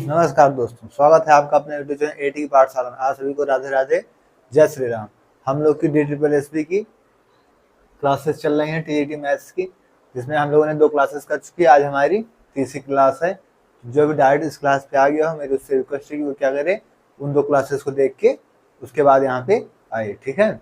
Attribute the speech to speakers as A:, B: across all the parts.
A: नमस्कार दोस्तों, स्वागत है आपका अपने यूट्यूब चैनल एटी की पाठशाला में। आप सभी को राधे राधे, जय श्री राम। हम लोग की DSSB की क्लासेस चल रही हैं TET मैथ्स की, जिसमें हम लोगों ने 2 क्लासेस कर चुकी है। आज हमारी तीसरी क्लास है। जो भी डायरेक्ट इस क्लास पे आ गया हो, मेरी उससे रिक्वेस्ट है कि वो क्या करे, उन 2 क्लासेस को देख के उसके बाद यहाँ पे आए, ठीक है।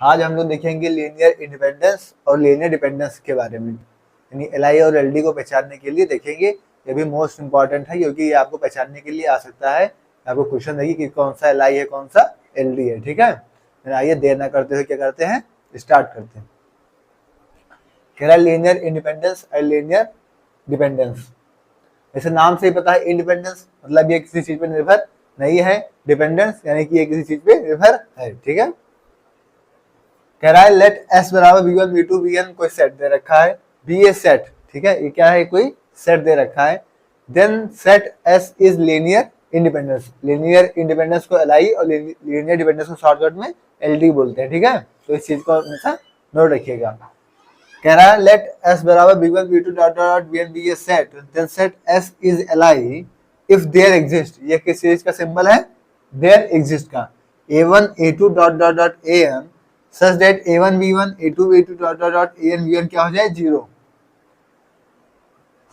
A: आज हम लोग देखेंगे लीनियर इंडिपेंडेंस और लीनियर डिपेंडेंस के बारे में, यानी LI और LD को पहचानने के लिए देखेंगे। ये भी मोस्ट इंपॉर्टेंट है, क्योंकि ये आपको पहचानने के लिए आ सकता है। आपको क्वेश्चन देगी कि कौन सा LI है, कौन सा LD है, ठीक है। आइए देर ना करते हुए क्या करते हैं, स्टार्ट करते हैं। कह रहा है लीनियर इंडिपेंडेंस और लीनियर डिपेंडेंस। ऐसे नाम से ही पता है, इंडिपेंडेंस मतलब ये किसी चीज पे निर्भर नहीं है, डिपेंडेंस यानी कि ये किसी चीज पे निर्भर है, ठीक है। कह रहा है लेट S बराबर V1 V2 Vn कोई सेट दे रखा है, बी ए सेट, ठीक है। ये क्या है, कोई सेट दे रखा है। Then set S is linear independence. Linear independence को LI और लीनियर डिपेंडेंस को शॉर्टकट में LD बोलते हैं, ठीक है। तो इस चीज को हमेशा नोट रखिएगा। कह रहा है लेट S बराबर V1 V2 dot dot Vn be a set, then set S is LI if there exist. ये किस चीज का सिंबल है, देयर एग्जिस्ट का। A1 A2 dot dot dot An such that A1 B1 A2 B2 dot dot dot An Bn क्या हो जाए, 0।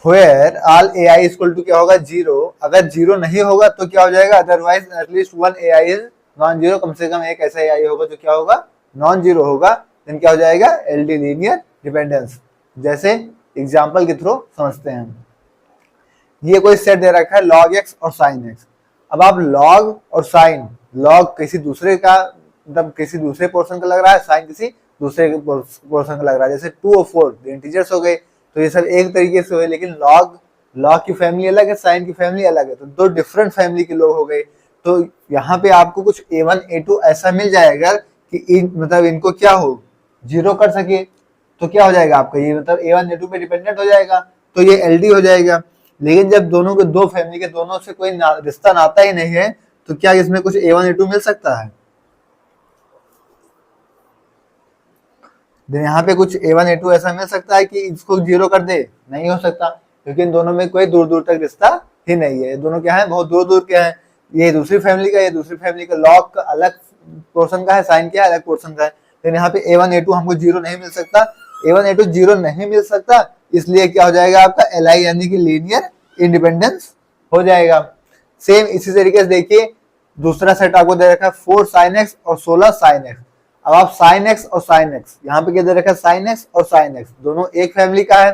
A: Where all AI equal to क्या होगा, 0। अगर 0 नहीं होगा तो क्या हो जाएगा, otherwise at least 1 AI is non zero. कम से कम एक ऐसा AI होगा जो क्या होगा, नॉन जीरो होगा। देन क्या हो जाएगा, LD लीनियर डिपेंडेंस। जैसे एग्जांपल के थ्रू समझते हैं। ये कोई सेट दे रखा है log x और sin x। अब आप log और sin, log किसी दूसरे का मतलब किसी दूसरे पोर्शन का लग रहा है, sin किसी दूसरे पोर्शन का लग रहा है। जैसे 2 और 4 इंटीजर्स हो गए, तो ये सब एक तरीके से हुए, लेकिन log की फैमिली अलग है, sin की फैमिली अलग है, तो 2 डिफरेंट फैमिली के लोग हो गए। तो यहाँ पे आपको कुछ A1 A2 ऐसा मिल जाएगा कि मतलब इनको क्या हो, 0 कर सके। तो क्या हो जाएगा आपका, ये मतलब A1 A2 पे डिपेंडेंट हो जाएगा, तो ये LD हो जाएगा। लेकिन जब दोनों के 2 फैमिली के दोनों से कोई रिश्ता नाता ही नहीं है, तो क्या इसमें कुछ A1 A2 मिल सकता है। यहाँ पे कुछ A1 A2 ऐसा मिल सकता है कि इसको 0 कर दे, नहीं हो सकता, क्योंकि इन दोनों में कोई दूर दूर तक रिश्ता ही नहीं है। दोनों क्या है, बहुत दूर दूर के हैं। ये दूसरी फैमिली का, ये दूसरी फैमिली का। लॉग का अलग पोर्शन का है, साइन क्या अलग पोर्शन का है। लेकिन यहाँ पे A1 A2 हमको 0 नहीं मिल सकता। A1 A2 0 नहीं मिल सकता, इसलिए क्या हो जाएगा आपका LI यानी कि लीनियर इंडिपेंडेंस हो जाएगा। सेम इसी तरीके से देखिए, दूसरा सेट आपको दे रखा है 4 sin x और 16 sin x। अब आप sin x और sin x, यहाँ पे क्या दे रखा है, sin x और sin x दोनों एक फैमिली का है।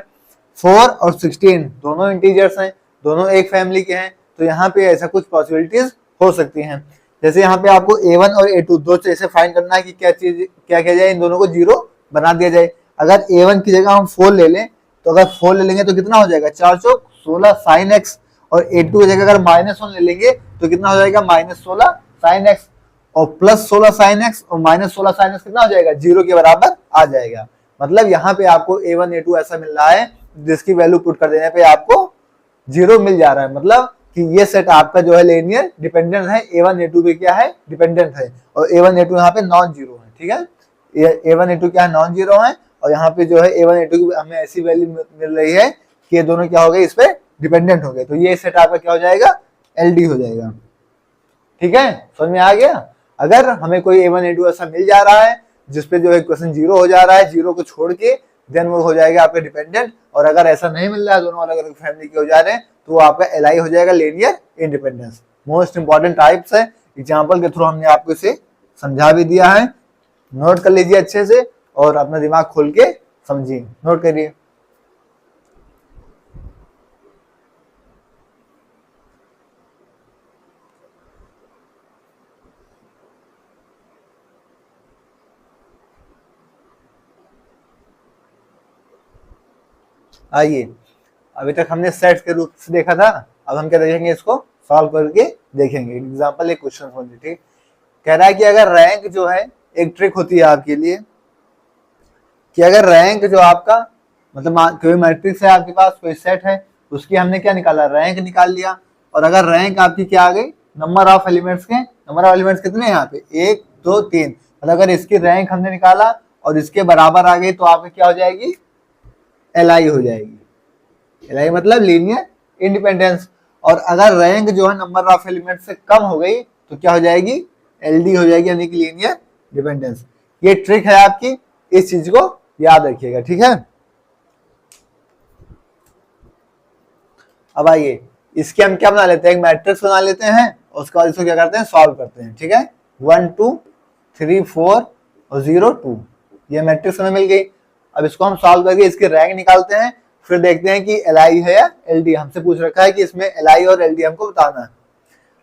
A: 4 और 16 दोनों इंटीजर्स हैं, दोनों एक फैमिली के हैं। तो यहाँ पे ऐसा कुछ पॉसिबिलिटीज हो सकती हैं। जैसे यहाँ पे आपको A1 और A2 दो ऐसे फाइंड करना है कि क्या किया जाए, इन दोनों को 0 बना दिया जाए। अगर A1 की जगह हम 4 ले लें, तो अगर 4 ले लेंगे तो कितना हो जाएगा, 4 चौक 16 sin x। और A2 की जगह अगर -1 ले लेंगे तो कितना हो जाएगा, -16 sin x। और +16 sin x और -16 sin x कितना हो जाएगा, 0 के बराबर आ जाएगा। मतलब यहाँ पे आपको A1 A2 ऐसा मिल रहा है जिसकी वैल्यू पुट कर देने पे आपको 0 मिल जा रहा है। मतलब कि ये सेट आपका जो है लीनियर डिपेंडेंट है, A1 A2 पे क्या है, डिपेंडेंट है। और A1 A2 यहाँ पे नॉन जीरो है, ठीक है। A1 A2 क्या है, नॉन जीरो है। और यहाँ पे जो है A1 A2 की हमें ऐसी वैल्यू मिल रही है कि ये दोनों क्या हो गए, इस पे डिपेंडेंट हो गए। तो ये सेट आपका क्या हो जाएगा, LD हो जाएगा, ठीक है। समझ में आ गया। अगर हमें कोई A1 A2 ऐसा मिल जा रहा है जिसपे जो है क्वेश्चन 0 हो जा रहा है, 0 को छोड़ के, देन वो हो जाएगा आपका डिपेंडेंट। और अगर ऐसा नहीं मिल रहा है, दोनों अलग अलग फैमिली के हो जा रहे हैं, तो वो आपका LI हो जाएगा, linear independence. Most important types है, एग्जाम्पल के थ्रू हमने आपको इसे समझा भी दिया है। नोट कर लीजिए अच्छे से और अपना दिमाग खोल के समझिए, नोट करिए। आइए, अभी तक हमने सेट्स के रूप से देखा था, अब हम क्या देखेंगे, इसको सॉल्व करके देखेंगे। एग्जांपल एक क्वेश्चन समझिए, ठीक। कह रहा है कि अगर रैंक जो है, एक ट्रिक होती है आपके लिए कि अगर रैंक जो आपका मतलब कोई मैट्रिक्स है आपके पास, कोई सेट है, उसकी हमने क्या निकाला, रैंक निकाल लिया। और अगर रैंक आपकी क्या आ गई, नंबर ऑफ एलिमेंट्स के, नंबर ऑफ एलिमेंट्स कितने हैं यहाँ पे, 1 2 3। मतलब अगर इसकी रैंक हमने निकाला और इसके बराबर आ गई, तो आपकी क्या हो जाएगी, LI हो जाएगी। LI मतलब लीनियर इंडिपेंडेंस। और अगर रैंक जो है नंबर ऑफ एलिमेंट से कम हो गई तो क्या हो जाएगी, एलडी हो जाएगी, यानी कि लीनियर डिपेंडेंस। ये ट्रिक है आपकी, इस चीज को याद रखिएगा, ठीक है। अब आइए इसके हम क्या बना लेते हैं, एक मैट्रिक्स बना लेते हैं, उसके बाद इसको क्या करते हैं, सॉल्व करते हैं, ठीक है। 1 2 3 4 और 0 2, ये मैट्रिक्स हमें मिल गई। अब इसको हम सॉल्व करके इसकी रैंक निकालते हैं, फिर देखते हैं कि एल आई है या एल डी। हमसे पूछ रखा है कि इसमें एल आई और एल डी हमको बताना है।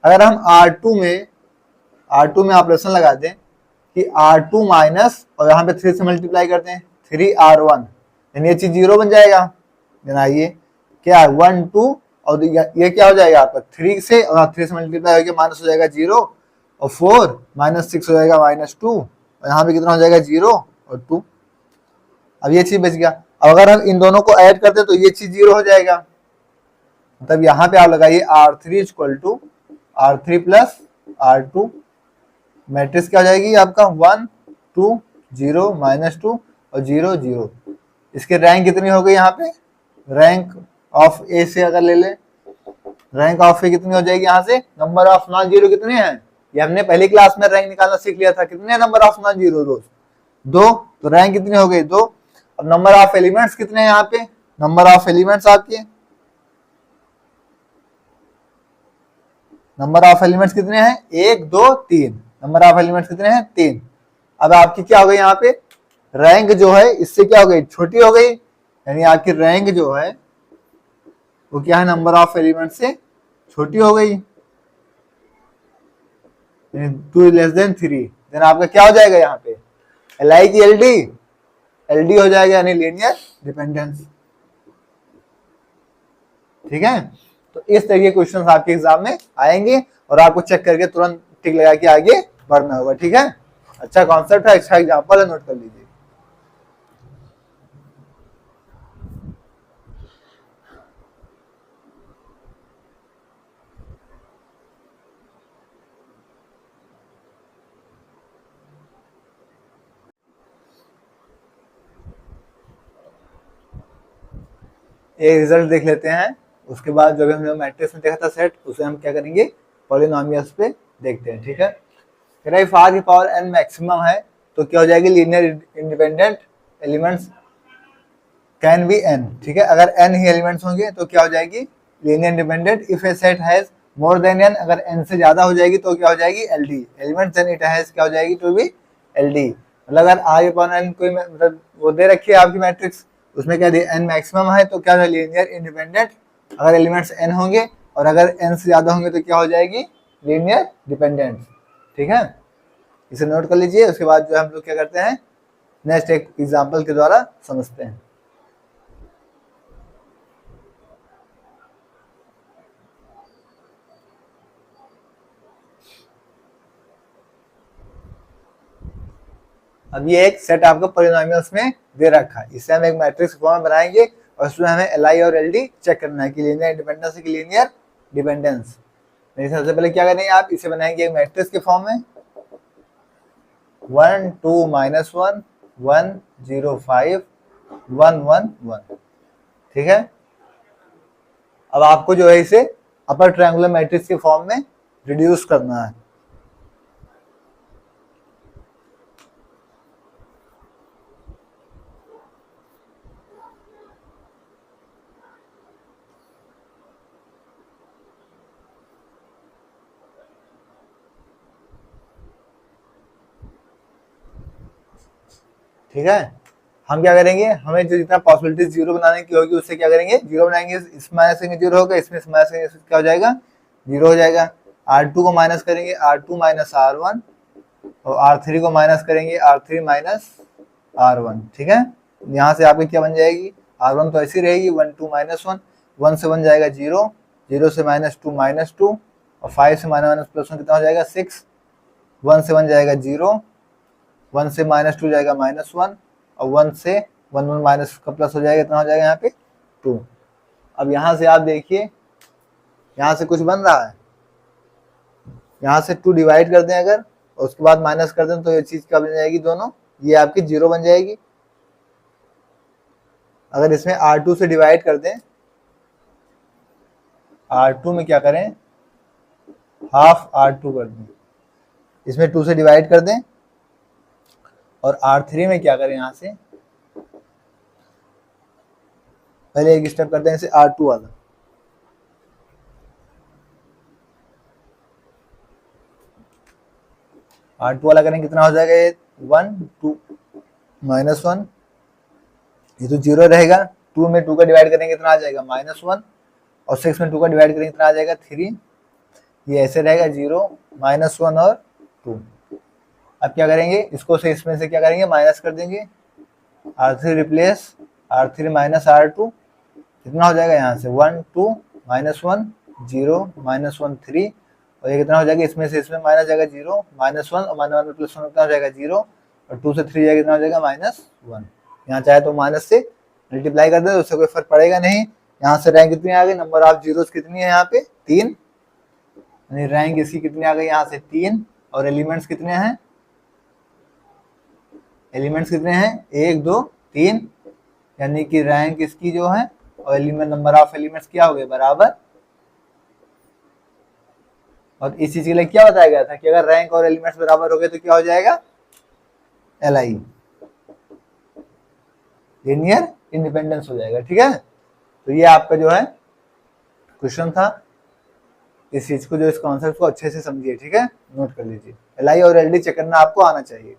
A: अगर हम R2 में ऑपरेशन लगा दें कि R2 माइनस और यहाँ पे 3 से मल्टीप्लाई करते हैं 3R1, यानी ये चीज 0 बन जाएगा। आइए क्या 1 2 और ये क्या हो जाएगा आपका 3 से, और 3 से मल्टीप्लाई होकर माइनस हो जाएगा 0, और 4 माइनस 6 हो जाएगा -2, और यहाँ पे कितना हो जाएगा 0 और 2। अब ये चीज बच गया। अब अगर हम इन दोनों को ऐड करते हैं तो ये चीज 0 हो जाएगा। मतलब यहाँ पे आप लगाइए R3 = R3 + R2, मैट्रिक्स क्या हो जाएगी आपका 1 2 0 -2 और 0 0। इसकी रैंक कितनी हो गई, यहाँ पे रैंक ऑफ ए से अगर ले लें, रैंक ऑफ ए कितनी हो जाएगी, यहाँ से नंबर ऑफ नॉन जीरो कितने हैं, ये हमने पहली क्लास में रैंक निकालना सीख लिया था, कितने नंबर ऑफ नॉन जीरो रोज 2, तो रैंक कितनी हो गई 2। अब नंबर ऑफ एलिमेंट्स कितने हैं, यहाँ पे नंबर ऑफ एलिमेंट्स आपके, नंबर ऑफ एलिमेंट्स कितने हैं 1 2 3, नंबर ऑफ एलिमेंट्स कितने हैं 3। अब आपकी क्या हो गई, यहाँ पे रैंक जो है इससे क्या हो गई, छोटी हो गई, यानी आपकी रैंक जो है वो क्या है, नंबर ऑफ एलिमेंट से छोटी हो गई, 2 <3। देन आपका क्या हो जाएगा, यहाँ पे एल आई की एल डी हो जाएगा, यानी लीनियर डिपेंडेंस, ठीक है। तो इस तरह के क्वेश्चंस आपके एग्जाम में आएंगे और आपको चेक करके तुरंत टिक लगा के आगे बढ़ना होगा, ठीक है। अच्छा कॉन्सेप्ट है, अच्छा एग्जाम्पल है, नोट कर लीजिए। एक रिजल्ट देख लेते हैं, उसके बाद जो भी हमने मैट्रिक्स में देखा था सेट, उसे हम क्या करेंगे पॉलिनोमियल्स पे देखते हैं, ठीक है। इफ r की पावर n मैक्सिमम है तो क्या हो जाएगी, linear independent elements can be n, ठीक है। अगर n ही एलिमेंट्स होंगे तो क्या हो जाएगी, linear independent. If A set has more than n, अगर n से ज्यादा हो जाएगी तो क्या हो जाएगी, LD elements, then it has क्या हो जाएगी, टू बी LD। मतलब अगर r की पावर n कोई मतलब वो दे रखी है आपकी मैट्रिक्स, उसमें क्या दिया n मैक्सिमम है तो क्या है, लीनियर इंडिपेंडेंट। अगर एलिमेंट्स n होंगे और अगर n से ज्यादा होंगे तो क्या हो जाएगी, लीनियर डिपेंडेंट, ठीक है। इसे नोट कर लीजिए। उसके बाद जो हम लोग क्या करते हैं, नेक्स्ट एक एग्जांपल के द्वारा समझते हैं। अब ये एक सेट आपको पॉलिनोमियल्स में दे रखा है, इसे हम एक मैट्रिक्स फॉर्म में बनाएंगे और उसमें हमें एल आई और एल डी चेक करना है कि लीनियर इंडिपेंडेंस है कि लीनियर डिपेंडेंस। सबसे पहले क्या करेंगे, आप इसे बनाएंगे एक मैट्रिक्स के फॉर्म में 1 2 -1 1 0 5 1 1 1, ठीक है। अब आपको जो है इसे अपर ट्रायंगुलर मैट्रिक्स के फॉर्म में रिड्यूस करना है। ठीक है, हम क्या करेंगे, हमें जो जितना पॉसिबिलिटी जीरो बनाने की होगी उससे क्या करेंगे, जीरो बनाएंगे। इसमें माइनस करेंगे जीरो होगा, इसमें माइनस करेंगे क्या हो जाएगा, जीरो हो जाएगा। R2 को माइनस करेंगे R2 - R1, और R3 को माइनस करेंगे R3 - R1, ठीक है। यहाँ से आपकी क्या बन जाएगी, R1 तो ऐसी रहेगी 1 2 -1, 1 से बन जाएगा 0, 0 से -2 और 5 से -1 कितना हो जाएगा 6, 1 से बन जाएगा 0, 1 से -2 जाएगा -1, और 1 से 1 1 माइनस का प्लस हो जाएगा, इतना हो जाएगा यहाँ पे 2। अब यहाँ से आप देखिए, यहाँ से कुछ बन रहा है, यहाँ से 2 डिवाइड कर दें अगर, और उसके बाद माइनस कर दें तो ये चीज क्या बन जाएगी, दोनों ये आपकी 0 बन जाएगी। अगर इसमें R2 से डिवाइड कर दें R2 में क्या करें, हाफ R2 कर दें, इसमें 2 से डिवाइड कर दें, और R3 में क्या करें, यहां से पहले एक स्टेप करते हैं इसे R2 वाला, R2 वाला करें, कितना हो जाएगा ये 1 2 -1, ये तो 0 रहेगा, 2 में 2 का डिवाइड करेंगे कितना आ जाएगा -1, और 6 में 2 का डिवाइड करेंगे कितना आ जाएगा 3, ये ऐसे रहेगा 0 -1 और 2। अब क्या करेंगे, इसको से इसमें से क्या करेंगे, माइनस कर देंगे, R3 replace R3 minus R2, कितना हो जाएगा यहाँ से 1 2 -1 0 -1 3, और ये कितना हो जाएगा, इसमें से इसमें माइनस जाएगा 0 -1 और -1 प्लस 1 कितना हो जाएगा 0, और 2 से 3 जाएगा कितना हो जाएगा -1। यहाँ चाहे तो माइनस से मल्टीप्लाई कर दे तो उससे कोई फर्क पड़ेगा नहीं। यहाँ से रैंक कितनी आ गई, नंबर ऑफ जीरोस कितनी है यहाँ पे 3, यानी रैंक इसकी कितनी आ गई यहाँ से 3, और एलिमेंट्स कितने हैं, एलिमेंट्स कितने हैं 1 2 3, यानी कि रैंक इसकी जो है और एलिमेंट नंबर ऑफ एलिमेंट्स क्या हो गए बराबर। और इस चीज के लिए क्या बताया गया था कि अगर रैंक और एलिमेंट्स बराबर हो गए तो क्या हो जाएगा, LI लीनियर इंडिपेंडेंस हो जाएगा। ठीक है, तो ये आपका जो है क्वेश्चन था, इस चीज को जो इस कॉन्सेप्ट को अच्छे से समझिए। ठीक है, नोट कर लीजिए, LI और LD चेक करना आपको आना चाहिए।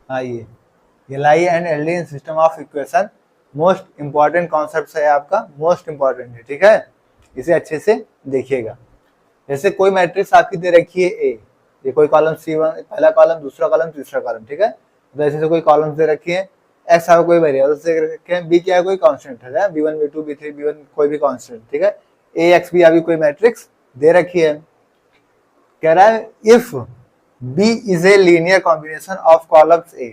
A: आइए, LI and LD in system of equation most important concept है आपका, मोस्ट इंपॉर्टेंट है। ठीक है, इसे अच्छे से देखिएगा। जैसे कोई मैट्रिक्स आपकी दे रखी है A, ये कोई कॉलम C1 पहला कॉलम, दूसरा कॉलम, तीसरा कॉलम। ठीक है, तो ऐसे से कोई कॉलम्स दे रखी है, X आपको कोई वेरिएबल्स दे रखे हैं, B क्या है कोई कांस्टेंट है, B1 B2 B3 B1 कोई भी कांस्टेंट। ठीक है, AX भी आपकी कोई मैट्रिक्स दे रखी है, कह रहा है if B is a linear combination of columns A,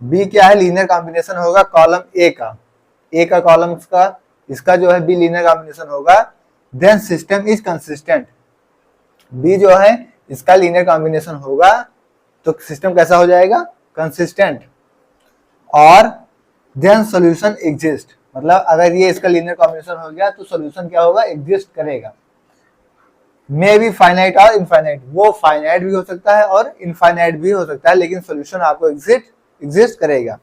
A: B क्या है लीनियर कॉम्बिनेशन होगा कॉलम A का, A का कॉलम्स का, इसका जो है B लीनियर कॉम्बिनेशन होगा, then system is consistent. B जो है इसका लीनियर कॉम्बिनेशन होगा तो सिस्टम कैसा हो जाएगा, कंसिस्टेंट। और देन सॉल्यूशन एग्जिस्ट, मतलब अगर ये इसका लीनियर कॉम्बिनेशन हो गया तो सॉल्यूशन क्या होगा, एग्जिस्ट करेगा। मे बी फाइनाइट और इनफाइनाइट, वो फाइनाइट भी हो सकता है और इनफाइनाइट भी हो सकता है, लेकिन सॉल्यूशन आपको एग्जिस्ट करेगा।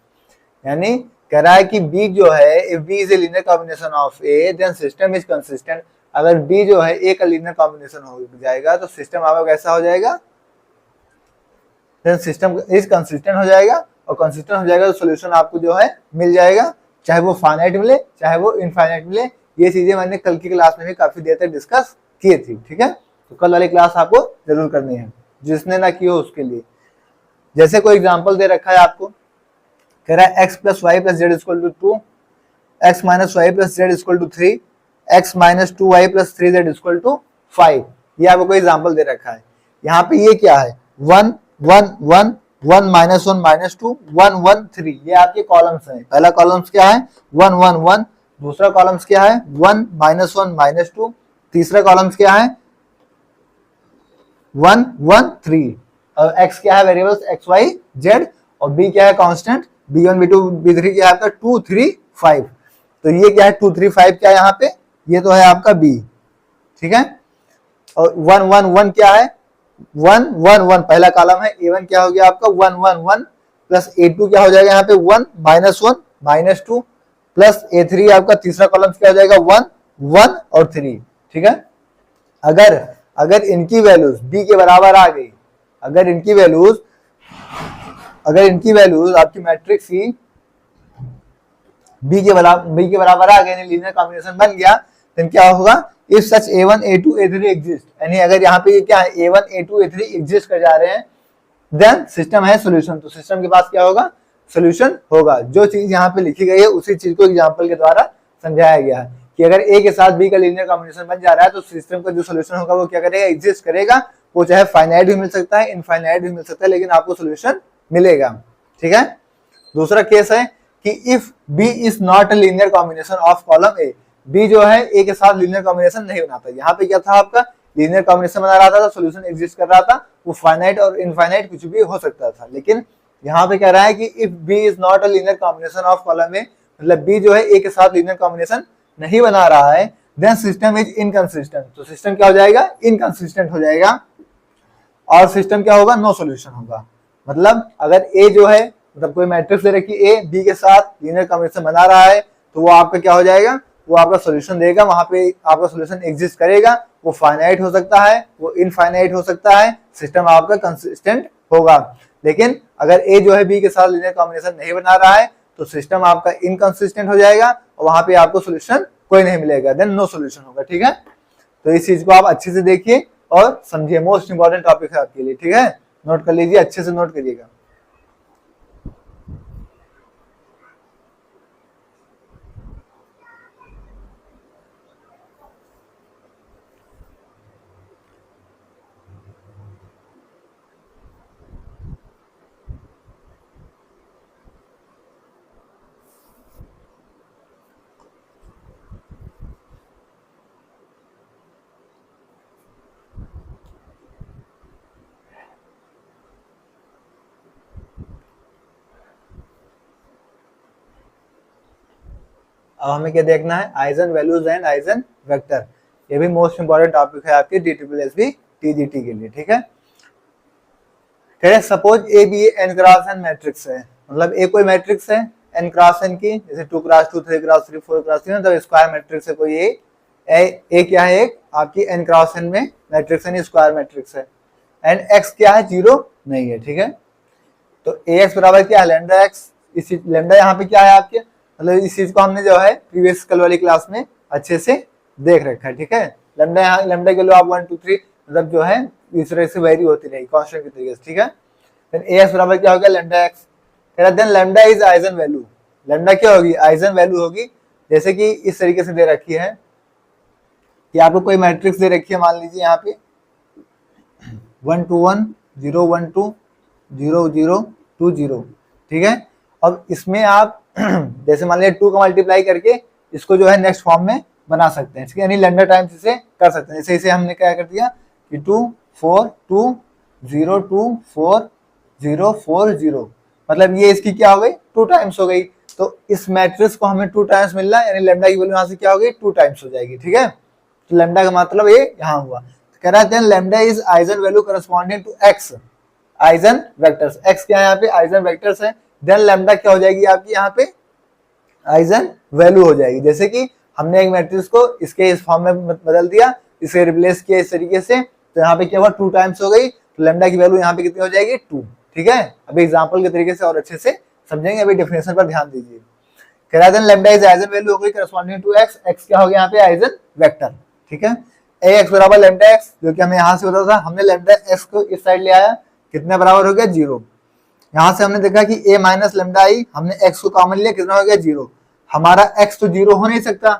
A: यानी कह रहा है कि B जो है if B is a linear combination of A then system is consistent. अगर B जो है A का लीनियर कॉम्बिनेशन हो जाएगा तो सिस्टम आपका कैसा हो जाएगा, देन सिस्टम इज कंसिस्टेंट हो जाएगा, और कंसिस्टेंट हो जाएगा तो सॉल्यूशन आपको जो है मिल जाएगा, चाहे वो फाइनाइट मिले चाहे वो इनफाइनाइट मिले। ये चीजें मैंने कल की क्लास में भी काफी देर तक डिस्कस की थी। ठीक है, तो कल वाली क्लास आपको जरूर करनी है, जिसने ना की हो उसके लिए। जैसे कोई एग्जांपल दे रखा है आपको, कह रहा है x plus y plus z equal to 2, x minus y plus z equal to 3, x minus 2y plus 3z equal to 5। ये आपको कोई एग्जांपल दे रखा है। यहाँ पे ये क्या है 1 1 1 1 माइनस 1 माइनस 2 1 1 3, ये आपके कॉलम्स हैं। पहला कॉलम्स क्या है 1 1 1, दूसरा कॉलम्स क्या है 1 माइनस 1 माइनस 2, तीसरा कॉलम्स क्या है 1 1 3, और x क्या है वेरिएबल्स x y z, और b क्या है कांस्टेंट b1 b2 b3 क्या है आपका 2 3 5। तो ये क्या है 2 3 5 क्या है यहाँ पे, ये तो है आपका b। ठीक है, और 1 1 1 क्या है 1 1 1 पहला कॉलम है, a1 क्या हो गया आपका 1 1 1 प्लस a2 क्या हो जाएगा यहाँ पे 1 माइनस 1 माइनस 2 प्लस a3 आपका तीसरा कॉलम क्या हो जाएगा 1 1 और 3। ठीक है, अगर इनकी वैल्यूज b के बराबर आ गई, अगर इनकी वैल्यूज आपकी मैट्रिक्स की b के बराबर आ गए, लीनियर कॉम्बिनेशन बन गया, then क्या होगा if such a1 a2 a3 exist, यानी अगर यहाँ पे ये क्या है a1 a2 a3 एग्जिस्ट कर जा रहे हैं, देन सिस्टम है सॉल्यूशन। तो सिस्टम के पास क्या होगा, सॉल्यूशन होगा। जो चीज यहाँ पे लिखी गई है उसी चीज को एग्जांपल के द्वारा समझाया गया है कि अगर a के साथ b का लीनियर कॉम्बिनेशन बन जा रहा है तो सिस्टम का जो सॉल्यूशन होगा वो क्या करेगा, एग्जिस्ट करेगा। वो चाहे फाइनाइट भी मिल सकता है, इनफाइनाइट भी मिल सकता है, लेकिन आपको सोल्यूशन मिलेगा। ठीक है। दूसरा केस है कि if B is not a linear combination of column A, B जो है ए के साथ लीनियर कॉम्बिनेशन नहीं बनाता। यहाँ पे क्या था, आपका लीनियर कॉम्बिनेशन बना रहा था, सोल्यूशन एग्जिस्ट कर रहा था, वो फाइनाइट और इनफाइनाइट कुछ भी हो सकता था। लेकिन यहाँ पे कह रहा है कि if B is not a linear combination of column A, मतलब बी जो है ए के साथ लीनियर कॉम्बिनेशन नहीं बना रहा है, देन सिस्टम इज इनकंसिस्टेंट। तो सिस्टम क्या हो जाएगा, इनकंसिस्टेंट हो जाएगा, और सिस्टम क्या होगा, नो सोल्यूशन होगा। मतलब अगर ए जो है, मतलब कोई मैट्रिक्स दे रखी ए बी के साथ लीनियर कॉम्बिनेशन बना रहा है, तो वो आपका क्या हो जाएगा, वो आपका सोल्यूशन देगा, वहां पे आपका सोल्यूशन एग्जिस्ट करेगा। वो फाइनाइट हो सकता है, वो इनफाइनाइट हो सकता है, सिस्टम आपका कंसिस्टेंट होगा। लेकिन अगर ए जो है बी के साथ लीनियर कॉम्बिनेशन नहीं बना रहा है, तो सिस्टम आपका इनकंसिस्टेंट हो जाएगा और वहां पे आपको सोल्यूशन कोई नहीं मिलेगा, देन नो सोल्यूशन होगा। ठीक है। तो इस चीज को आप अच्छे से देखिए और समझिए, मोस्ट इंपॉर्टेंट टॉपिक है आपके लिए। ठीक है, नोट कर लीजिए, अच्छे से नोट करिएगा। अब हमें क्या देखना है, eigen values and eigen vector. ये भी मोस्ट इंपॉर्टेंट टॉपिक है आपके DSSB TGT के लिए। ठीक है। Suppose A B n cross n matrix है, मतलब ए कोई मैट्रिक्स है एन क्रॉस एन की, जैसे 2 क्रॉस 2 3 क्रॉस 3 4 क्रॉस 3, मतलब स्क्वायर मैट्रिक्स है कोई ए क्या है, एक आपकी एन क्रॉस एन में मैट्रिक्स है, स्क्वायर मैट्रिक्स है, एंड एक्स क्या है, 0 नहीं है। ठीक है। तो ए एक्स बराबर क्या है, लैम्डा एक्स। इस लैम्डा यहाँ पे क्या है आपके, मतलब इस चीज को हमने जो है प्रीवियस कल वाली क्लास में अच्छे से देख रखा है। ठीक है। लैम्डा यहाँ, लैम्डा के लो आप 1 2 3, मतलब जो है इस तरह से वेरी होती रहेगी कांस्टेंट के तरीके से। ठीक है। देन ए एक्स बराबर क्या हो गया, लैम्डा एक्स। कह रहा then lambda is eigen value. Lambda क्या होगी, आइजन वैल्यू होगी। जैसे कि इस तरीके से दे रखी है कि आपको कोई मैट्रिक्स दे रखी है, मान लीजिए यहाँ पे 1 2 1 0 1 2 0 0 2 0। ठीक है। अब इसमें आप जैसे मान लीजिए 2 का मल्टीप्लाई करके इसको जो है नेक्स्ट फॉर्म में बना सकते हैं। ठीक है, यानी लैम्डा टाइम्स इसे कर सकते हैं। जैसे इसे हमने क्या कर दिया कि 2 4 2 0 2 4 0 4 0, मतलब ये इसकी क्या हो गई, 2 टाइम्स हो गई। तो इस मैट्रिक्स को हमें 2 टाइम्स मिल रहा है, यानी लैम्डा की वैल्यू यहाँ से क्या हो गई, 2 टाइम्स हो जाएगी। ठीक है। तो लैम्डा का मतलब ये यहाँ हुआ। कह रहा है lambda is eigenvalue corresponding to x, eigenvectors. X क्या है यहाँ पे, आइजन वेक्टर्स है। देन लैम्डा क्या हो जाएगी आपकी यहाँ पे, आइजन वैल्यू हो जाएगी। जैसे कि हमने एक मैट्रिक्स को इसके इस फॉर्म में बदल दिया, इसे रिप्लेस किया इस तरीके से, तो यहाँ पे क्या हुआ, 2 टाइम्स हो गई। तो लैम्डा की वैल्यू यहाँ पे कितनी हो जाएगी, 2। ठीक है। अभी एग्जांपल के तरीके से और अच्छे से समझेंगे, अभी डेफिनेशन पर ध्यान दीजिए। कह रहा है लैम्डा इज आइजन वैल्यू हो गई करस्पॉन्डिंग टू एक्स। एक्स क्या हो गया यहाँ पे, आइजन वेक्टर। ठीक है। ए एक्स बराबर लैम्डा एक्स, जो कि हमें यहाँ से पता था, हमने लैम्डा एक्स को इस साइड ले आया, कितने बराबर हो गया, 0। यहाँ से हमने देखा कि a माइनस लैम्डा आई, हमने x को कॉमन लिया, कितना हो गया, 0। हमारा x तो 0 हो नहीं सकता,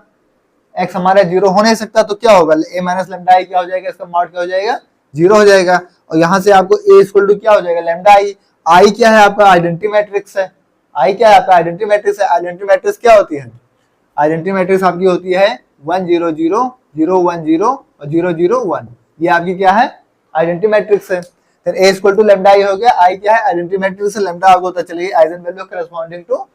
A: x हमारा 0 हो नहीं सकता, तो क्या होगा, a माइनस लैम्डा आई क्या हो जाएगा, इसका मॉड क्या हो जाएगा, 0 हो जाएगा। और यहाँ से आपको a इक्वल टू क्या हो जाएगा, लैम्डा आई। आई क्या है आपका, आइडेंटिटी मैट्रिक्स है। आई क्या है आपका, आइडेंटिटी मैट्रिक्स है। आइडेंटिटी मैट्रिक्स क्या होती है, आइडेंटिटी मैट्रिक्स आपकी होती है 1 0 0 0 1 0 और 0 0 1। ये आपकी क्या है, आइडेंटिटी मैट्रिक्स है। फिर a इक्वल टू लैम्डा आई हो गया। आई क्या है, आइडेंटिटी मैट्रिक्स से लैम्डा आपको पता चलेगी eigenvalue corresponding to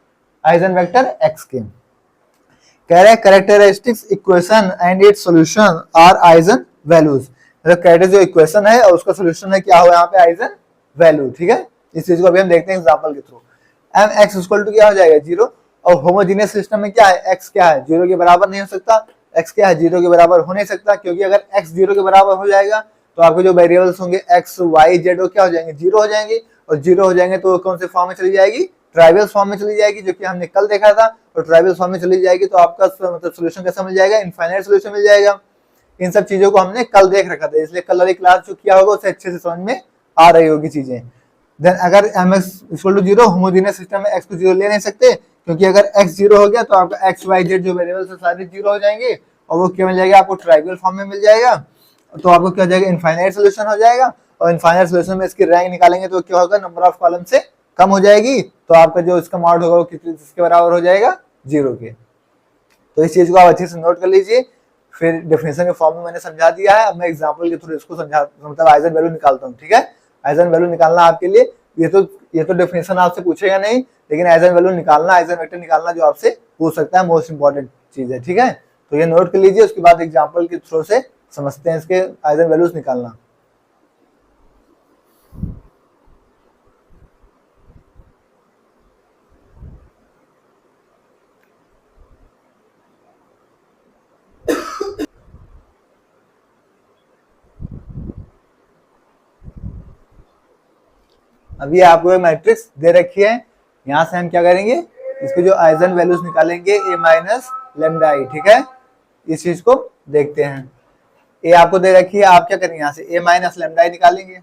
A: eigenvector x के। कह रहे हैं characteristics equation and its solution are eigenvalues. मतलब कैरेक्टर जो इक्वेशन है और उसका सॉल्यूशन है क्या हुआ यहाँ पे, आइजन वैल्यू। ठीक है। इस चीज को अभी हम देखते हैं एग्जांपल के थ्रू। एम एक्स इक्वल टू क्या हो जाएगा, 0। और होमोजेनियस सिस्टम में क्या है, x क्या है, 0 के बराबर नहीं हो सकता। x क्या है, 0 के बराबर हो नहीं सकता, क्योंकि अगर x 0 के बराबर हो जाएगा तो आपके जो वेरिएबल्स होंगे x y z वो क्या हो जाएंगे, 0 हो जाएंगे। और 0 हो जाएंगे तो कौन से फॉर्म में चली जाएगी, ट्राइवल्स फॉर्म में चली जाएगी, जो कि हमने कल देखा था। और ट्राइवल्स फॉर्म में चली जाएगी तो आपका मतलब सोल्यूशन कैसा मिल जाएगा, इनफाइनाइट सोल्यूशन मिल जाएगा। इन सब चीजों को हमने कल देख रखा था, इसलिए कल वाली क्लास जो किया होगा उसे अच्छे से समझ में आ रही होगी चीजें। देन अगर mx equal to 0, homogeneous system में x को 0 ले नहीं सकते, क्योंकि अगर x 0 हो गया तो आपका x y z जो वेरिएबल्स है सारे 0 हो जाएंगे और वो क्या मिल जाएगा आपको, ट्राइवियल फॉर्म में मिल जाएगा। तो आपको क्या हो जाएगा, इनफाइनाइट सोल्यूशन हो जाएगा। और इनफाइनाइट सोल्यूशन में इसकी रैंक निकालेंगे तो क्या होगा, नंबर ऑफ कॉलम से कम हो जाएगी, तो आपका जो इसका मॉड होगा वो किसके बराबर हो जाएगा, 0 के। तो इस चीज को आप अच्छे से नोट कर लीजिए। फिर डेफिनेशन के फॉर्म में मैंने समझा दिया है, अब मैं एग्जांपल के थ्रू इसको समझा, मतलब आइजन वैल्यू निकालता हूँ। ठीक है, आइजन वैल्यू निकालना आपके लिए, ये तो डेफिनेशन आपसे पूछेगा नहीं, लेकिन आइजन वैल्यू निकालना, आइजन वेक्टर निकालना जो आपसे पूछ सकता है, मोस्ट इंपॉर्टेंट चीज है। ठीक है, तो ये नोट कर लीजिए, उसके बाद एग्जाम्पल के थ्रू से समझते हैं इसके आइजन वैल्यूज निकालना। अभी आपको एक मैट्रिक्स दे रखी है, यहां से हम क्या करेंगे, इसके जो आइजन वैल्यूज निकालेंगे ए माइनस लेमडा आई। ठीक है, इस चीज को देखते हैं। ए आपको दे रखी है, आप क्या करेंगे, यहाँ से ए माइनस लेमडा आई निकालेंगे।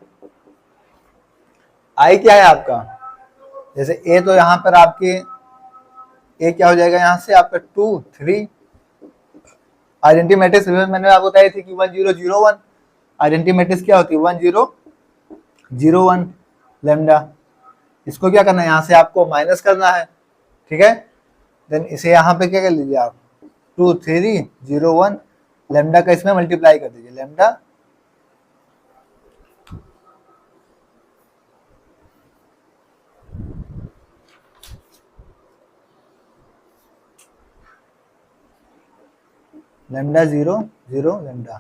A: आई क्या है आपका, जैसे ए तो यहाँ पर आपके ए क्या हो जाएगा, यहाँ से आपका 2 3 आइडेंटिटी मैट्रिक्स मैंने आपको बताई थी कि 1 0 0 1 आइडेंटिटी मैट्रिक्स क्या होती है, 1 0 0 1 लेमडा। इसको क्या करना है, यहाँ से आपको माइनस करना है। ठीक है, देन इसे यहाँ पे क्या कर लीजिए आप, 2 3 0 1 लेमडा का इसमें मल्टीप्लाई कर दीजिए, लेमडा लेमडा 0 0 लेमडा।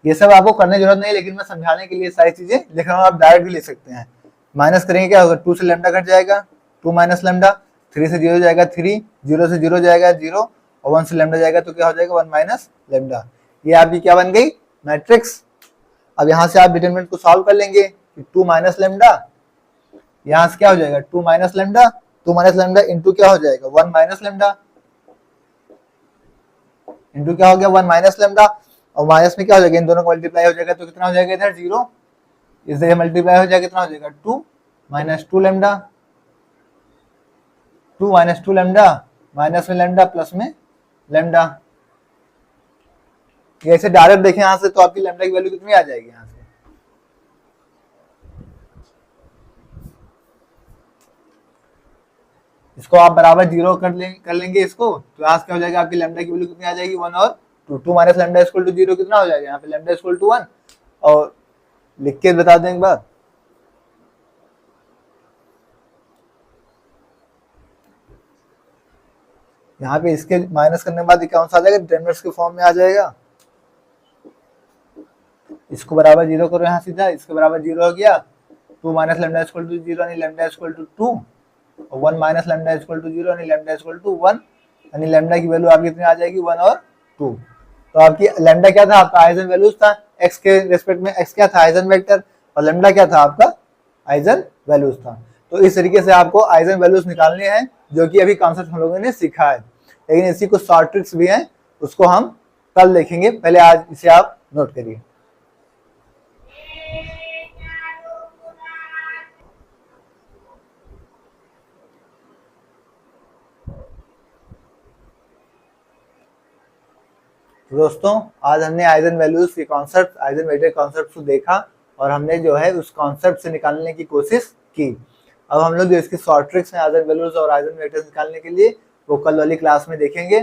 A: ये सब आपको करने की जरूरत नहीं, लेकिन मैं समझाने के लिए सारी चीजें लिख रहा हूँ, आप डायरेक्ट भी ले सकते हैं। माइनस करेंगे क्या होगा, 2 से लेमडा घट जाएगा, 2 माइनस लेमडा, 3 से 0 जाएगा 3, 0 से 0 जाएगा 0, और 1 से लेमडा जाएगा तो क्या हो जाएगा 1 माइनस लेमडा। ये आपकी क्या बन गई, मैट्रिक्स। अब यहाँ से आप डिटरमिनेंट को सॉल्व कर लेंगे कि 2 माइनस लेमडा, यहाँ से क्या हो जाएगा 2 minus lambda, 2 minus lambda into क्या हो जाएगा 1 माइनस लेमडा, इंटू क्या हो गया 1 माइनस लेमडा, और माइनस में क्या हो जाएगा, इन दोनों को मल्टीप्लाई हो जाएगा तो कितना हो जाएगा इधर 0, इससे मल्टीप्लाई हो जाएगा कितना हो जाएगा 2 minus 2 lambda, 2 minus 2 lambda, minus में लेमडा प्लस में लेमडा। ऐसे डायरेक्ट देखें यहाँ से तो आपकी लेमडा की वैल्यू कितनी आ जाएगी, यहाँ से इसको आप बराबर 0 कर लेंगे इसको, तो यहाँ से क्या हो जाएगा आपकी लेमडा की वैल्यू कितनी आ जाएगी 1 और 2, 2 माइनस लेमडा इक्वल टू 0 कितना हो जाएगा, यहाँ पे लेमडा इक्वल टू 1। और लिख के बता दें एक बार, यहाँ पे इसके माइनस करने के बाद कौन सा आ जाएगा, डिटरमिनेंट्स के फॉर्म में आ जाएगा। इसको बराबर 0 करो यहाँ सीधा, इसके बराबर 0 हो गया, 2 माइनस लेमडा इक्वल टू 0 यानी लेमडा इक्वल टू 2, और 1 माइनस लेमडा इक्वल टू 0 यानी लेमडा इक्वल टू 1, यानी लेमडा की वैल्यू आपकी कितनी आ जाएगी 1 और 2। तो आपकी लेमडा क्या था, आपका आइजन वैल्यूज था, एक्स के रेस्पेक्ट में एक्स क्या था आइजन वेक्टर, और लेमडा क्या था आपका आइजन वैल्यूज था। तो इस तरीके से आपको आइजन वैल्यूज निकालने हैं, जो कि अभी कॉन्सेप्ट हम लोगों ने सीखा है, लेकिन इसी कुछ शॉर्ट ट्रिक्स भी हैं, उसको हम कल देखेंगे, पहले आज इसे आप नोट करिए। दोस्तों आज हमने आइजन वैल्यूज के कॉन्सेप्ट, आइजन वेक्टर कॉन्सेप्ट को देखा, और हमने जो है उस कॉन्सेप्ट से निकालने की कोशिश की। अब हम लोग जो इसकी शॉर्ट ट्रिक्स हैं आइजन वैल्यूज और आइजन वेक्टर्स निकालने के लिए, वो कल वाली क्लास में देखेंगे।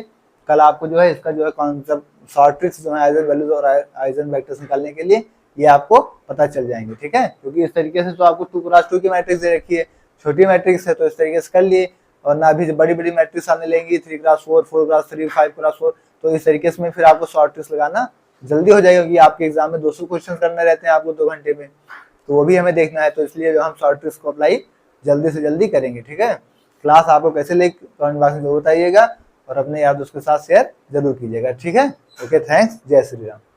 A: कल आपको जो है इसका जो है कॉन्सेप्ट, शॉर्ट ट्रिक्स जो है आइजन वैल्यूज और आइजन वेक्टर्स निकालने के लिए, ये आपको पता चल जाएंगे। ठीक है, क्योंकि इस तरीके से तो आपको 2x2 की मैट्रिक्स दे रखी है, छोटी मैट्रिक्स है तो इस तरीके से कर लिए, और ना अभी बड़ी बड़ी मैट्रिक्स आने लेंगी 3x4, 4x3, 5x4, तो इस तरीके से फिर आपको शॉर्ट ट्रिक्स लगाना जल्दी हो जाएगा, क्योंकि आपके एग्जाम में 200 क्वेश्चन करने रहते हैं आपको 2 घंटे में, तो वो भी हमें देखना है, तो इसलिए जो हम शॉर्ट ट्रिक्स को अप्लाई जल्दी से जल्दी करेंगे। ठीक है, क्लास आपको कैसे लगी कमेंट बॉक्स में जरूर बताइएगा, और अपने यार दोस्त के साथ शेयर जरूर कीजिएगा। ठीक है, ओके, थैंक्स, जय श्री राम।